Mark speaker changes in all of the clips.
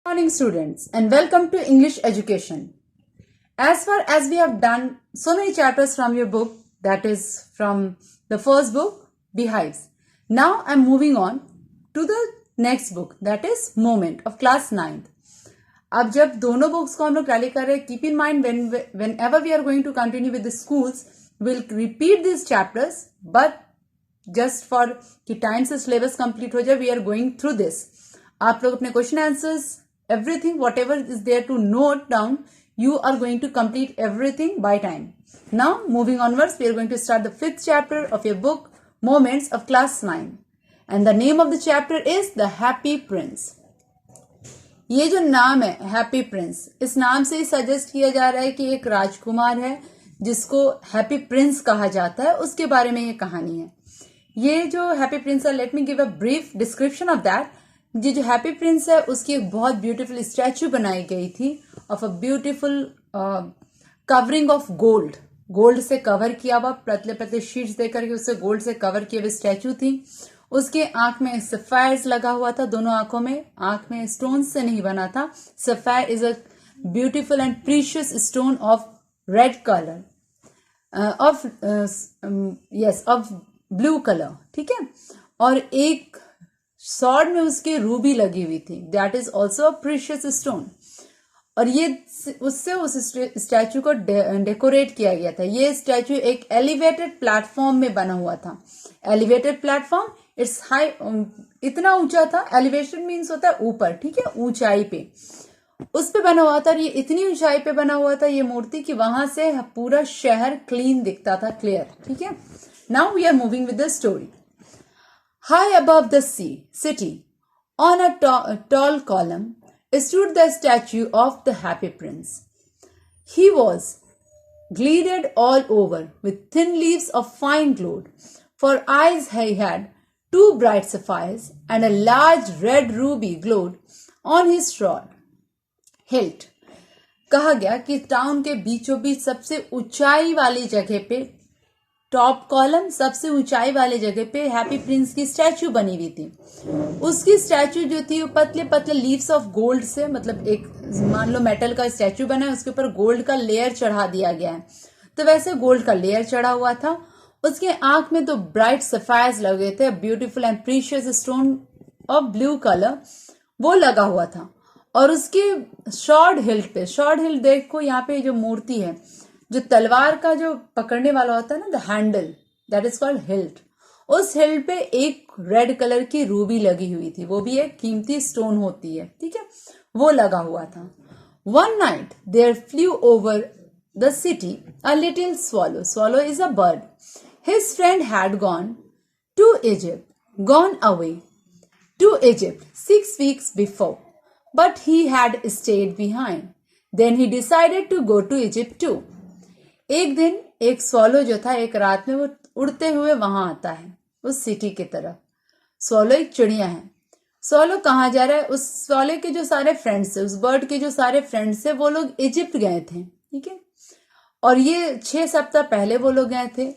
Speaker 1: Morning students and welcome to English education. As far as we have done so many chapters from your book, that is from the first book, Beehives. Now I am moving on to the next book, that is Moment of class 9th. अब जब दोनों books को हम लोग tally कर रहे हैं, keep in mind whenever we are going to continue with the schools, we'll repeat these chapters, but just for कि टाइम से सिलेबस कंप्लीट हो जाए, we are going through this. आप लोग अपने question answers everything whatever is there to note down, you are going to complete everything by time. Now moving onwards, we are going to start the 5th chapter of your book Moments of class 9, and the name of the chapter is The Happy Prince. ये जो नाम है happy Prince, इस नाम से ही suggest किया जा रहा है कि एक राजकुमार है जिसको हैप्पी प्रिंस कहा जाता है, उसके बारे में ये कहानी है. ये जो हैप्पी प्रिंस है, let me give a brief description of that. ये जो हैप्पी प्रिंस है उसकी एक बहुत ब्यूटीफुल स्टैचू बनाई गई थी of a beautiful covering of gold से कवर किया हुआ, पतले पतले शीट्स देकर के उससे गोल्ड से कवर किए हुए स्टैचू थी. उसके आंख में सफायर्स लगा हुआ था, दोनों आंखों में. आंख में स्टोन से नहीं बना था. Sapphire is a beautiful and precious stone of red colour, of blue colour, ठीक है. और एक सॉर्ड में उसके रूबी लगी हुई थी, that is also a precious stone. और ये उससे उस स्टैचू को डेकोरेट किया गया था. ये स्टैचू एक एलिवेटेड प्लेटफॉर्म में बना हुआ था. एलिवेटेड प्लेटफॉर्म, इट्स हाई, इतना ऊंचा था. एलिवेशन मीन्स होता है ऊपर, ठीक है, ऊंचाई पे. उस पे बना हुआ था. और ये इतनी ऊंचाई पे बना हुआ था ये मूर्ति कि वहां से पूरा शहर क्लीन दिखता था, क्लियर, ठीक है. Now we are moving with the story. High above the city, on a tall column, stood the statue of the Happy Prince. He was gilded all over with thin leaves of fine gold. For eyes he had two bright sapphires, and a large red ruby glowed on his sword hilt. कहा गया कि town के बीचों बीच सबसे ऊंचाई वाली जगह पे, टॉप कॉलम, सबसे ऊंचाई वाले जगह पे हैप्पी प्रिंस की स्टैचू बनी हुई थी. उसकी स्टैचू जो थी वो पतले पतले लीव्स ऑफ गोल्ड से, मतलब एक मान लो मेटल का स्टैचू बना है, उसके ऊपर गोल्ड का लेयर चढ़ा दिया गया है, तो वैसे गोल्ड का लेयर चढ़ा हुआ था. उसके आंख में तो ब्राइट सफायर्स लगे थे, beautiful and precious stone of blue colour, वो लगा हुआ था. और उसके शॉर्ड हिल्ट पे, शॉर्ड हिल्ट देखो यहाँ पे जो मूर्ति है, जो तलवार का जो पकड़ने वाला होता है ना, the handle, that is called hilt. उस हिल्ट पे एक रेड कलर की रूबी लगी हुई थी, वो भी एक कीमती स्टोन होती है, ठीक है, वो लगा हुआ था. One night there flew over the city a little swallow. Swallow is a bird. His friend had gone away to Egypt 6 weeks before, but he had stayed behind. Then he decided to go to Egypt too. एक दिन एक swallow जो था, एक रात में वो उड़ते हुए वहां आता है उस सिटी की तरफ. स्वॉलो एक चिड़िया है. स्वॉलो कहाँ जा रहा है? उस स्वॉलो के जो सारे फ्रेंड्स थे, उस बर्ड के जो सारे फ्रेंड्स थे, वो लोग इजिप्ट गए थे, ठीक है. और ये 6 सप्ताह पहले वो लोग गए थे.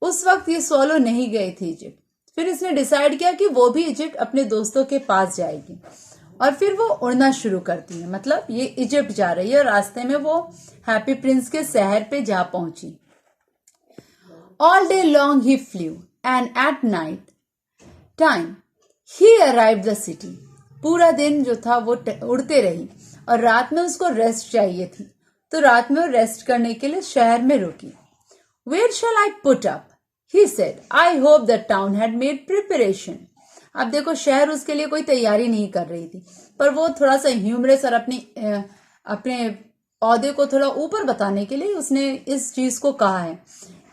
Speaker 1: उस वक्त ये स्वॉलो नहीं गई थी इजिप्ट. फिर इसने डिसाइड किया कि वो भी इजिप्ट अपने दोस्तों के पास जाएगी, और फिर वो उड़ना शुरू करती है. मतलब ये इजिप्ट जा रही है और रास्ते में वो हैप्पी प्रिंस के शहर पे जा पहुंची. All day long he flu and at night time he arrived the city. पूरा दिन जो था वो उड़ते रही, और रात में उसको रेस्ट चाहिए थी, तो रात में वो रेस्ट करने के लिए शहर में रुकी. Where shall I put up, he said. I hope the town had made preparation. अब देखो, शहर उसके लिए कोई तैयारी नहीं कर रही थी, पर वो थोड़ा सा ह्यूमरस और अपने औहदे को थोड़ा ऊपर बताने के लिए उसने इस चीज को कहा है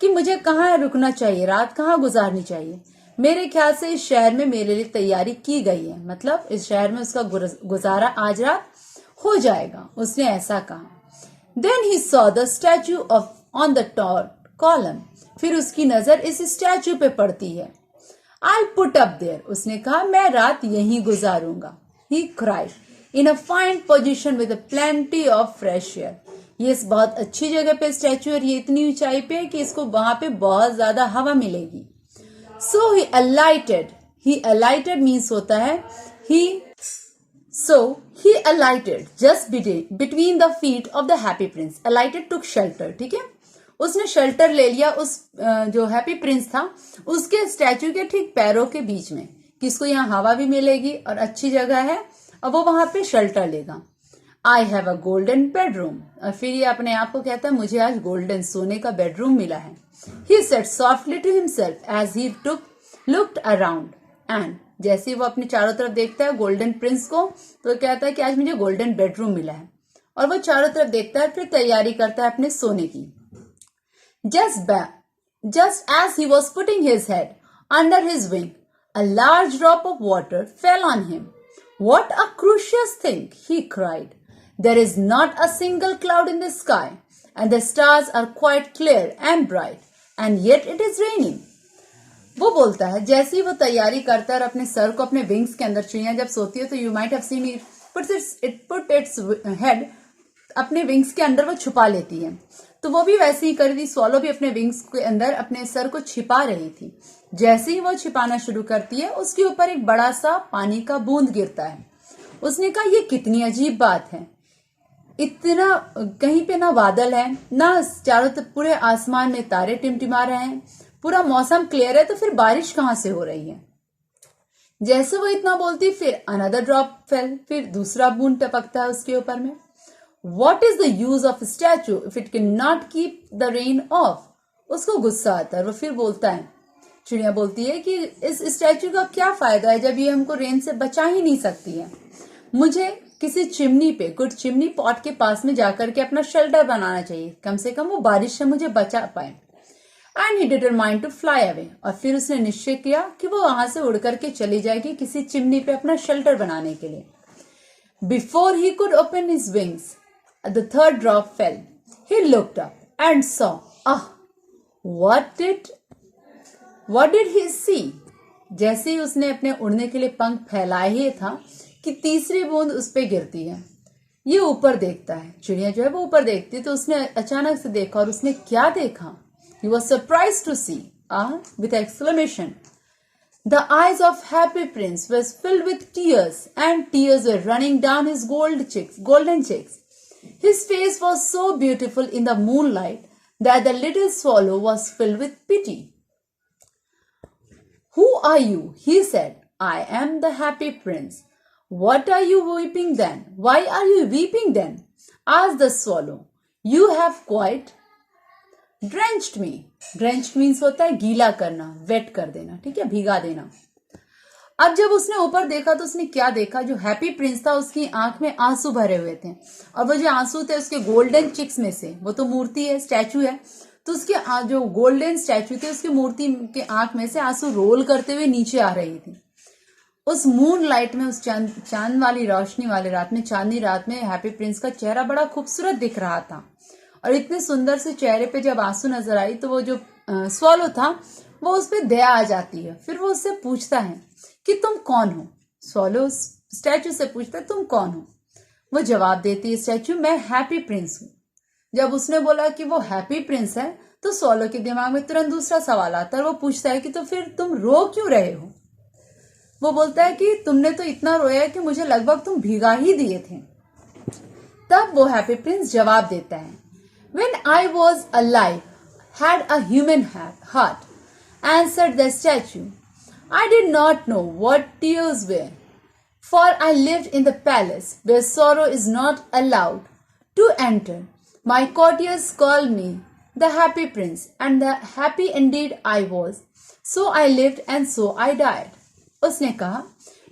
Speaker 1: कि मुझे कहाँ रुकना चाहिए, रात कहाँ गुजारनी चाहिए. मेरे ख्याल से इस शहर में मेरे लिए तैयारी की गई है, मतलब इस शहर में उसका गुजारा आज रात हो जाएगा, उसने ऐसा कहा. Then he saw the statue of on the top column. फिर उसकी नजर इस स्टैचू पे पड़ती है. I'll put up there. उसने कहा मैं रात यहीं गुजारूंगा. He cried in a fine position with a plenty of fresh air. ये इस बहुत अच्छी जगह पे स्टैचू, और ये इतनी ऊंचाई पे है कि इसको वहां पे बहुत ज्यादा हवा मिलेगी. So he alighted. He alighted means होता है he So he alighted just between the feet of the happy prince. Alighted took shelter. ठीक है, उसने शेल्टर ले लिया उस जो हैप्पी प्रिंस था उसके स्टैचू के ठीक पैरों के बीच में, कि इसको यहाँ हवा भी मिलेगी और अच्छी जगह है और वो वहां पे शेल्टर लेगा. I have a golden bedroom. और फिर ये अपने आप को कहता है मुझे आज गोल्डन सोने का बेडरूम मिला है. He said softly to himself as he looked around. And जैसे ही वो अपने चारों तरफ देखता है गोल्डन प्रिंस को, तो कहता है कि आज मुझे गोल्डन बेडरूम मिला है. और वो चारों तरफ देखता है, फिर तैयारी करता है अपने सोने की. Just as he was putting his head under his wing, a large drop of water fell on him. What a curious thing, he cried. There is not a single cloud in the sky, and the stars are quite clear and bright, and yet it is raining. वो बोलता है जैसे ही वो तैयारी करता है और अपने सर को अपने विंग्स के अंदर, चिड़िया जब सोती है तो you might have seen it put its head अपने विंग्स के अंदर वो छुपा लेती है. तो वो भी वैसे ही कर रही थी. स्वॉलो भी अपने विंग्स के अंदर अपने सर को छिपा रही थी. जैसे ही वो छिपाना शुरू करती है उसके ऊपर एक बड़ा सा पानी का बूंद गिरता है. उसने कहा ये कितनी अजीब बात है, इतना कहीं पे ना बादल है ना चारों तरफ पूरे आसमान में तारे टिमटिमा रहे हैं, पूरा मौसम क्लियर है, तो फिर बारिश कहाँ से हो रही है. जैसे वो इतना बोलती फिर अनदर ड्रॉप फेल, फिर दूसरा बूंद टपकता है उसके ऊपर में. What is the use of a statue if it cannot keep the rain off? उसको गुस्सा आता है और वो फिर बोलता है, चिड़िया बोलती है कि इस स्टैचू का क्या फायदा है जब ये हमको रेन से बचा ही नहीं सकती है. मुझे किसी चिमनी पे, गुड चिमनी पॉट के पास में जाकर के अपना शेल्टर बनाना चाहिए, कम से कम वो बारिश से मुझे बचा पाए. And he determined to fly away. और फिर उसने निश्चय किया कि वो वहां से उड़ करके चली जाएगी किसी चिमनी पे अपना शेल्टर बनाने के लिए. Before he could open his wings, the third drop fell. He looked up and saw. What did he see? जैसे ही उसने अपने उड़ने के लिए पंख फैलाए ही था कि तीसरी बूंद उस पे गिरती है. ये ऊपर देखता है, चिड़िया जो है वो ऊपर देखती है, तो उसने अचानक से देखा. और उसने क्या देखा? He was surprised to see. With exclamation. The eyes of happy prince was filled with tears, and tears were running down his golden cheeks. His face was so beautiful in the moonlight that the little swallow was filled with pity. Who are you? He said. I am the happy prince. What are you weeping then? Why are you weeping then? Asked the swallow. You have quite drenched me. Drenched means होता है गीला करना, wait कर देना, ठीक है, भिगा देना. अब जब उसने ऊपर देखा तो उसने क्या देखा? जो हैप्पी प्रिंस था उसकी आंख में आंसू भरे हुए थे, और वो जो आंसू थे उसके गोल्डन चिक्स में से, वो तो मूर्ति है, स्टैचू है, तो उसके जो गोल्डन स्टैचू थे उसकी मूर्ति के आंख में से आंसू रोल करते हुए नीचे आ रही थी. उस मून लाइट में, उस चांद वाली रोशनी वाली रात में, चांदनी रात में हैप्पी प्रिंस का चेहरा बड़ा खूबसूरत दिख रहा था. और इतने सुंदर से चेहरे पे जब आंसू नजर आई तो वो जो स्वॉलो था वो उस पर दया आ जाती है. फिर वो उससे पूछता है कि तुम कौन हो. स्वॉलो स्टैचू से पूछता है तुम कौन हो. वो जवाब देती है स्टैचू, मैं हैप्पी प्रिंस हूं. जब उसने बोला कि वो हैप्पी प्रिंस है तो स्वॉलो के दिमाग में तुरंत दूसरा सवाल आता है. वो पूछता है कि तो फिर तुम रो क्यों रहे हो. वो बोलता है कि तुमने तो इतना रोया है कि मुझे लगभग तुम भिगा ही दिए थे. तब वो हैप्पी प्रिंस जवाब देता है, When I was alive, had a human heart, answered the statue. I did not know what tears were, for I lived in the palace where sorrow is not allowed to enter. My courtiers called me the happy prince, and the happy indeed I was. So I lived and so I died. उसने कहा,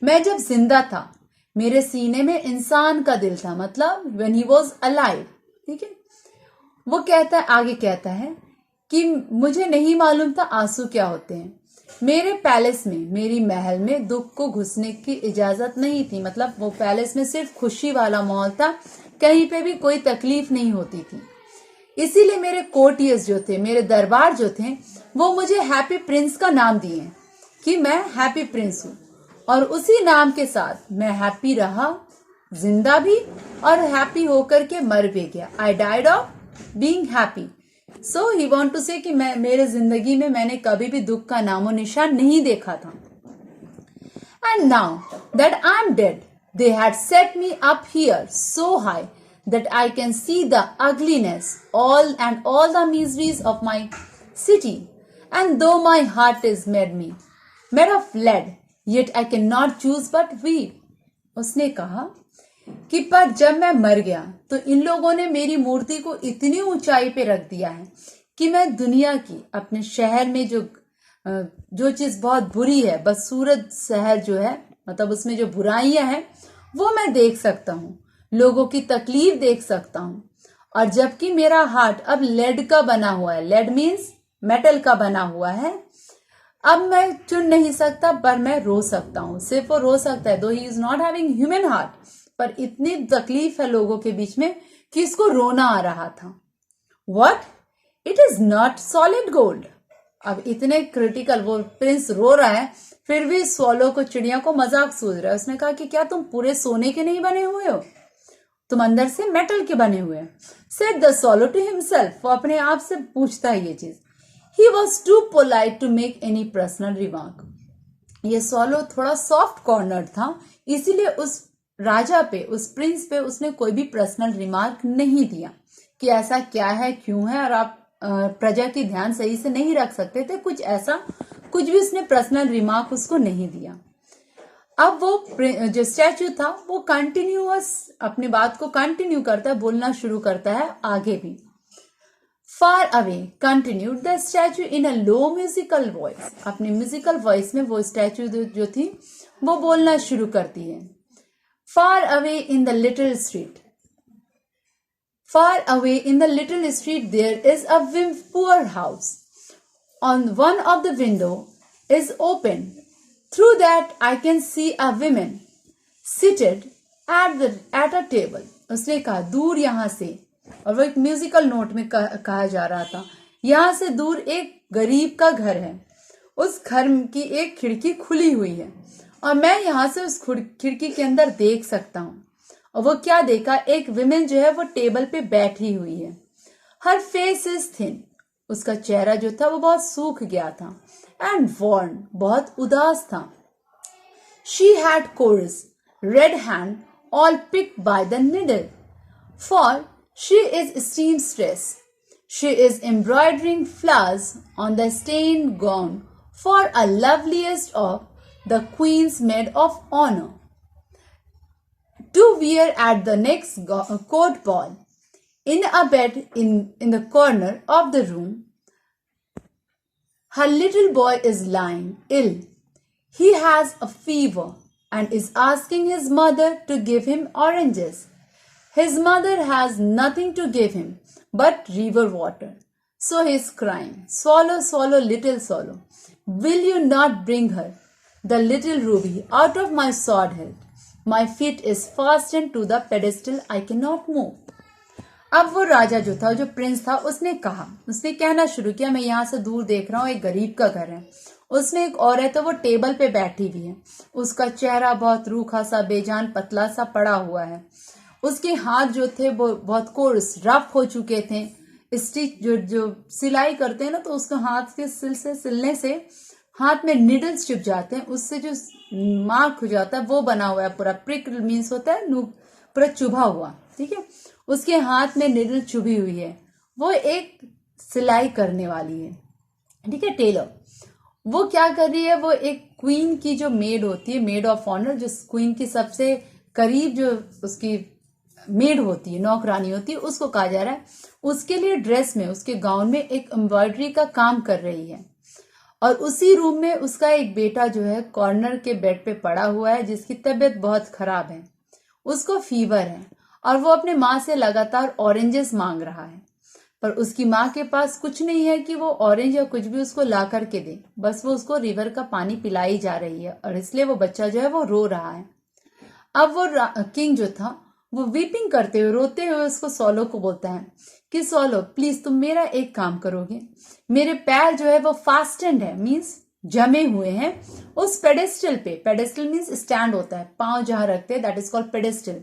Speaker 1: मैं जब जिंदा था मेरे सीने में इंसान का दिल था, मतलब when he was alive. ठीक है. वो कहता है, आगे कहता है कि मुझे नहीं मालूम था आंसू क्या होते हैं. मेरे पैलेस में, मेरी महल में दुख को घुसने की इजाजत नहीं थी. मतलब वो पैलेस में सिर्फ खुशी वाला माहौल था, कहीं पे भी कोई तकलीफ नहीं होती थी. इसीलिए मेरे कोर्टियर्स जो थे, मेरे दरबार जो थे, वो मुझे हैप्पी प्रिंस का नाम दिए कि मैं हैप्पी प्रिंस हूं. और उसी नाम के साथ मैं हैप्पी रहा, जिंदा भी, और हैप्पी होकर के मर भी गया. I died of being happy. So he want to say कि मैं, मेरे जिंदगी में मैंने कभी भी दुख का नामो निशान नहीं देखा था. And now that I am dead, They had set me up here so high that I can see the ugliness, all the miseries of my city. And though my heart is made of lead, yet I cannot choose but weep. उसने कहा कि पर जब मैं मर गया तो इन लोगों ने मेरी मूर्ति को इतनी ऊंचाई पे रख दिया है कि मैं दुनिया की अपने शहर में जो चीज बहुत बुरी है, बदसूरत शहर जो है, मतलब उसमें जो बुराइयां हैं वो मैं देख सकता हूँ, लोगों की तकलीफ देख सकता हूँ। और जबकि मेरा हार्ट अब लेड का बना हुआ है, लेड मीन्स मेटल का बना हुआ है, अब मैं चुन नहीं सकता पर मैं रो सकता हूँ। सिर्फ वो रो सकता है, दो he is not having human heart, पर इतनी तकलीफ है लोगों के बीच में कि इसको रोना आ रहा था। What? It is not solid gold. अब इतने क्रिटिकल, वो प्रिंस रो रहा है, फिर भी स्वॉलो को, चिड़िया को मजाक सूझ रहा है। उसने कहा कि क्या तुम पूरे सोने के नहीं बने हुए हो, तुम अंदर से मेटल के बने हुए हैं। Said the swallow to himself, वो अपने आप से पूछता है ये चीज। He was too polite to make any personal remark. ये स्वॉलो थोड़ा सॉफ्ट कॉर्नर था, इसीलिए उस राजा पे, उस प्रिंस पे उसने कोई भी पर्सनल रिमार्क नहीं दिया कि ऐसा क्या है, क्यों है, और आप प्रजा की ध्यान सही से नहीं रख सकते थे, कुछ ऐसा कुछ भी उसने पर्सनल रिमार्क उसको नहीं दिया। अब वो जो स्टैचू था वो कंटिन्यूअस अपनी बात को कंटिन्यू करता है, बोलना शुरू करता है आगे भी। Far away continued the statue in a low musical voice. अपनी म्यूजिकल वॉइस में वो स्टैचू जो थी वो बोलना शुरू करती है। Far away in the little street, far away in the little street there is a poor house. On one of the window is open. Through that I can see a woman seated at a table. उसने कहा दूर यहाँ से, और वो एक musical note में कहा जा रहा था, यहाँ से दूर एक गरीब का घर है, उस घर की एक खिड़की खुली हुई है और मैं यहाँ से उस खिड़की के अंदर देख सकता हूँ। और वो क्या देखा, एक विमेन जो है वो टेबल पे बैठी हुई है। हर फेस इज थिन, उसका चेहरा जो था वो बहुत सूख गया था, एंड वॉर्न, बहुत उदास था। She had course red hand all picked by the needle, for she is seamstress. She is embroidering flowers on the stained gown for a loveliest of the queen's maid of honor to wear at the next court ball. In a bed in the corner of the room, her little boy is lying ill. He has a fever and is asking his mother to give him oranges. His mother has nothing to give him but river water. So he is crying, swallow, swallow, little swallow, will you not bring her the little ruby out of my sword hilt? My feet is fastened to the pedestal, I cannot move. अब वो राजा जो था, जो Prince था, उसने कहना शुरू किया, मैं यहाँ से दूर देख रहा हूँ, एक गरीब का घर है, उसमें एक औरत है, वो टेबल पे बैठी हुई है, उसका चेहरा बहुत रूखा सा, बेजान, पतला सा पड़ा हुआ है, उसके हाथ जो थे वो बहुत कोर्स, रफ हो चुके थे। स्टिच जो सिलाई करते हैं ना, तो उसको हाथ के सिलने से हाथ में निडल्स चुभ जाते हैं, उससे जो मार्क हो जाता है वो बना हुआ है पूरा। प्रिक मीन्स होता है पूरा चुभा हुआ, ठीक है। उसके हाथ में निडल चुभी हुई है, वो एक सिलाई करने वाली है, ठीक है, टेलर। वो क्या कर रही है, वो एक क्वीन की जो मेड होती है, मेड ऑफ ऑनर, जो क्वीन की सबसे करीब जो उसकी मेड होती है, नौकरानी होती है, उसको कहा जा रहा है, उसके लिए ड्रेस में, उसके गाउन में एक एम्ब्रॉयडरी का काम कर रही है। और उसी रूम में उसका एक बेटा जो है कॉर्नर के बेड पे पड़ा हुआ है, जिसकी तबीयत बहुत खराब है, उसको फीवर है, और वो अपने माँ से लगातार ऑरेंजेस मांग रहा है, पर उसकी माँ के पास कुछ नहीं है कि वो ऑरेंज या कुछ भी उसको ला करके दे, बस वो उसको रिवर का पानी पिलाई जा रही है, और इसलिए वो बच्चा जो है वो रो रहा है। अब वो किंग जो था वो वीपिंग करते हुए, रोते हुए उसको स्वॉलो को बोलता है कि स्वॉलो प्लीज तुम मेरा एक काम करोगे, मेरे पैर जो है वो फास्टेंड है, मीन्स जमे हुए हैं उस पेडेस्टल पे। पेडेस्टल मीन्स स्टैंड होता है, पांव जहां रखते हैं, दैट इज कॉल्ड पेडेस्टल।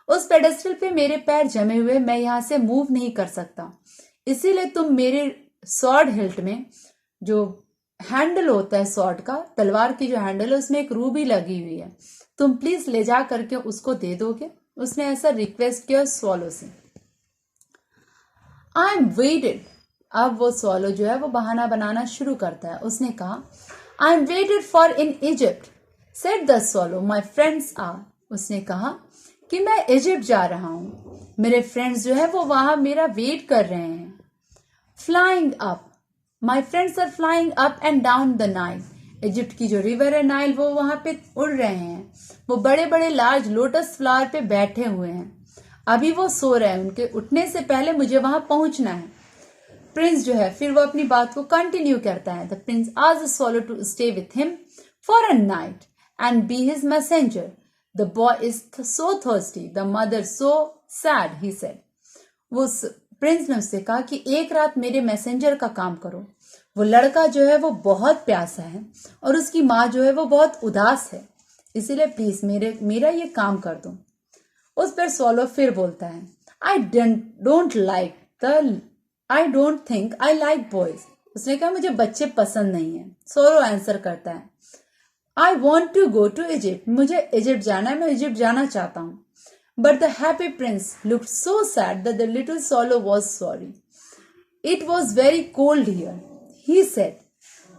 Speaker 1: उस पेडेस्टल पे मेरे पैर जमे हुए, मैं यहां से मूव नहीं कर सकता, इसीलिए तुम मेरे स्वॉर्ड हिल्ट में जो हैंडल होता है स्वॉर्ड का, तलवार की जो हैंडल है, उसमें एक रूबी लगी हुई है, तुम प्लीज ले जा करके उसको दे दोगे? उसने ऐसा रिक्वेस्ट किया स्वॉलो से। I am waited. अब वो स्वॉलो जो है वो बहाना बनाना शुरू करता है। उसने कहा I am waited for in Egypt, said the swallow, my friends are. उसने कहा कि मैं इजिप्ट जा रहा हूं, मेरे फ्रेंड्स जो है वो वहां मेरा वेट कर रहे हैं। Flying up, my friends are flying up and down the Nile. Egypt की जो रिवर है नाइल, वो वहां पे उड़ रहे हैं। वो बड़े बड़े लार्ज लोटस फ्लावर पे बैठे हुए हैं। अभी वो सो रहे हैं, उनके उठने से पहले मुझे वहां पहुंचना है। प्रिंस जो है फिर वो अपनी बात को कंटिन्यू करता है। The prince asked swallow to stay with him for a night and be his messenger. The boy is so thirsty, the mother so sad, he said. वो प्रिंस ने उससे कहा कि एक रात मेरे मैसेंजर का काम करो। वो लड़का जो है वो बहुत प्यासा है और उसकी माँ जो है वो बहुत उदास है, इसीलिए प्लीज मेरा ये काम कर दो। उस पर स्वॉलो फिर बोलता है I don't think I like boys. उसने कहा मुझे बच्चे पसंद नहीं है। स्वॉलो आंसर करता है I want to go to Egypt, मुझे इजिप्ट जाना है, मैं इजिप्ट जाना चाहता हूँ। But the happy prince looked so sad that the little swallow was sorry. It was very cold here, he said,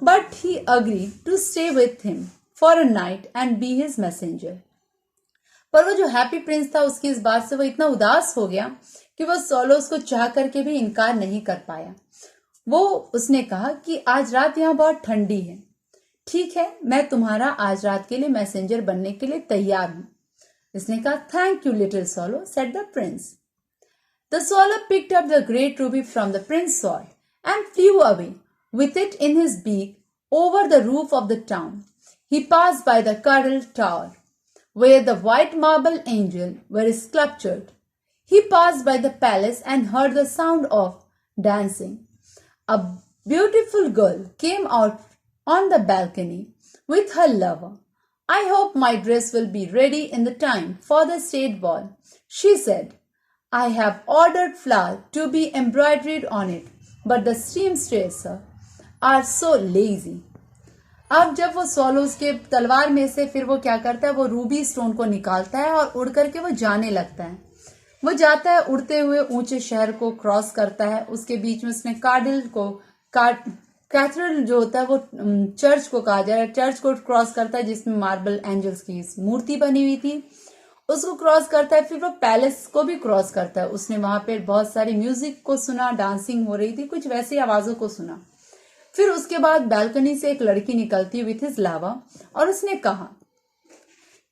Speaker 1: but he agreed to stay with him for a night and be his messenger. पर वो जो happy Prince था उसकी इस बात से वो इतना उदास हो गया कि वो स्वॉलो उसको चाह करके भी इनकार नहीं कर पाया। वो उसने कहा कि आज रात यहाँ बहुत ठंडी है, ठीक है मैं तुम्हारा आज रात के लिए मैसेंजर बनने के लिए तैयार हूं। इसने कहा thank you little swallow, said the Prince. The swallow picked up the great Ruby from the Prince sword and flu away with it in his beak over the roof of the town. He passed by the Cuddle Tower, where the white marble angels were sculptured. He passed by the palace and heard the sound of dancing. A beautiful girl came out on the balcony with her lover. I hope my dress will be ready in the time for the state ball, she said. I have ordered flower to be embroidered on it, but the seamstresses are so lazy. अब जब वो swallow उसके तलवार में से फिर वो क्या करता है, वो रूबी स्टोन को निकालता है और उड़ करके वो जाने लगता है। वो जाता है उड़ते हुए ऊंचे शहर को क्रॉस करता है। उसके बीच में उसने कैथेड्रल जो होता है वो चर्च को कहा जाए, चर्च को क्रॉस करता है जिसमें मार्बल एंजल्स की मूर्ति बनी हुई थी, उसको क्रॉस करता है। फिर वो पैलेस को भी क्रॉस करता है। उसने वहां पे बहुत सारी म्यूजिक को सुना, डांसिंग हो रही थी, कुछ वैसी आवाजों को सुना। फिर उसके बाद बालकनी से एक लड़की निकलती विथ हिज लावा और उसने कहा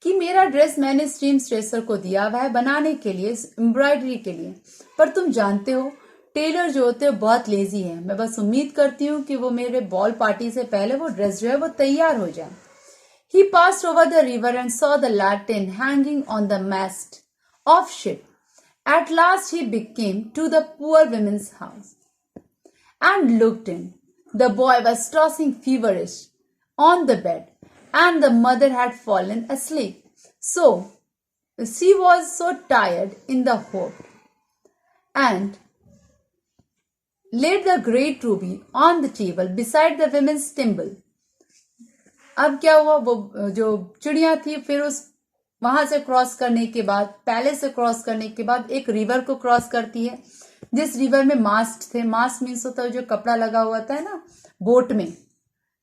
Speaker 1: कि मेरा ड्रेस मैंने स्ट्रीम स्ट्रेसर को दिया हुआ है बनाने के लिए, एम्ब्रॉयडरी के लिए, पर तुम जानते हो टेलर जो होते हैं बहुत लेजी है। मैं बस उम्मीद करती हूँ कि वो मेरे बॉल पार्टी से पहले वो ड्रेस जो है वो तैयार हो जाए। He passed over the river and saw the lantern hanging on the mast of ship. At last he came to the poor woman's house and looked in. The boy was tossing feverish on the bed, and the mother had fallen asleep. So she was so tired in the hope, and laid the great ruby on the table beside the women's thimble. अब क्या हुआ, वो जो चिड़िया थी फिर उस वहां से क्रॉस करने के बाद, पैलेस से क्रॉस करने के बाद एक रिवर को क्रॉस करती है, जिस रिवर में मास्ट थे। मास्ट मीन्स होता है जो कपड़ा लगा हुआ था ना बोट में,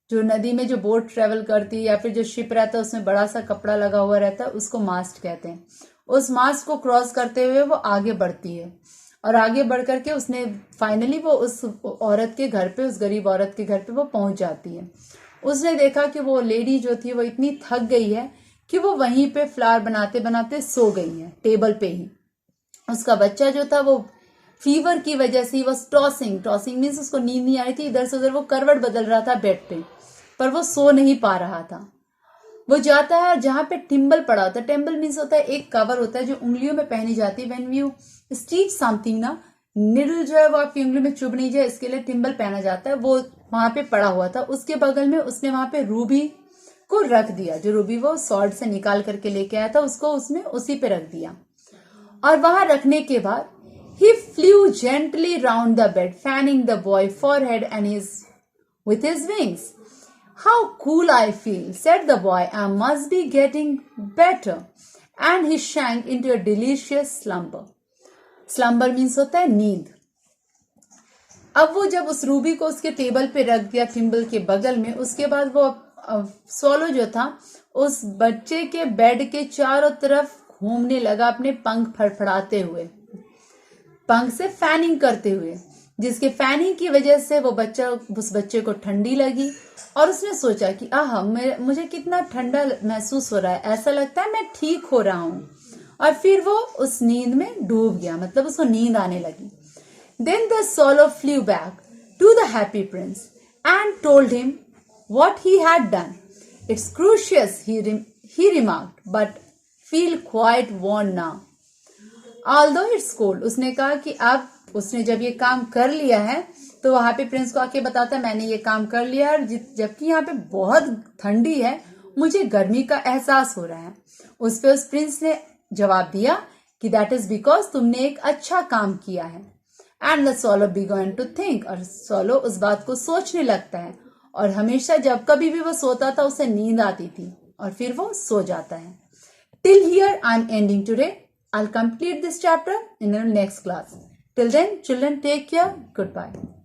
Speaker 1: जो नदी में जो बोट ट्रेवल करती है या फिर जो शिप रहता है उसमें बड़ा सा कपड़ा लगा हुआ रहता है, उसको मास्ट कहते हैं। उस मास्ट को क्रॉस करते हुए वो आगे बढ़ती है और आगे बढ़ करके उसने फाइनली वो उस औरत के घर पे, उस गरीब औरत के घर पे वो पहुंच जाती है। उसने देखा कि वो लेडी जो थी वो इतनी थक गई है कि वो वहीं पे फ्लावर बनाते बनाते सो गई है टेबल पे ही। उसका बच्चा जो था वो फीवर की वजह से वॉज टॉसिंग मीन्स उसको नींद नहीं आ रही थी, इधर से उधर वो करवट बदल रहा था बेड पे, पर वो सो नहीं पा रहा था। वो जाता है जहां पे टिम्बल पड़ा होता है। टेम्बल मीन्स होता है एक कवर होता है जो उंगलियों में पहनी जाती है। व्हेन यू स्टिच समथिंग ना, निडल जो है वो आपकी उंगली में चुभ नहीं जाए इसके लिए टिम्बल पहना जाता है। वो वहां पे पड़ा हुआ था। उसके बगल में उसने वहां पे रूबी को रख दिया, जो रूबी वो सॉर्ड से निकाल करके लेके आया था, उसको उसने उसी पे रख दिया। और वहां रखने के बाद he flew gently round the bed, fanning the boy forehead and with his wings. How cool I feel, said the boy. I must be getting better. And he sank into a delicious slumber. Slumber means होता है नींद. अब वो जब उस Ruby को उसके table पे रख दिया टिम्बल के बगल में, उसके बाद वो सोलो जो था उस बच्चे के बेड के चारों तरफ घूमने लगा, अपने पंख फड़फड़ाते हुए, पंख से फैनिंग करते हुए, जिसके फैनिंग की वजह से उस बच्चे को ठंडी लगी और उसने सोचा कि आह, मुझे कितना ठंडा महसूस हो रहा है, ऐसा लगता है मैं ठीक हो रहा हूं. और फिर वो उस नींद में डूब गया, मतलब उसको नींद आने लगी. Then the swallow flew back to the happy prince and told him what he had done. It's curious, he remarked, but feel quite worn now. Although it's cold, उसने कहा कि अब उसने जब ये काम कर लिया है तो वो हैप्पी प्रिंस को आके बताता है मैंने ये काम कर लिया है, जबकि यहाँ पे बहुत ठंडी है, मुझे गर्मी का एहसास हो रहा है. उस पे उस प्रिंस ने जवाब दिया कि दैट इज बिकॉज तुमने एक अच्छा काम किया है. And the swallow began to think, और swallow उस बात को सोचने लगता है, और हमेशा जब कभी भी वो सोता था उसे नींद आती थी और फिर वो सो जाता है. Till here I am ending today. I'll complete this chapter in the next class. Till then, children, take care. Goodbye.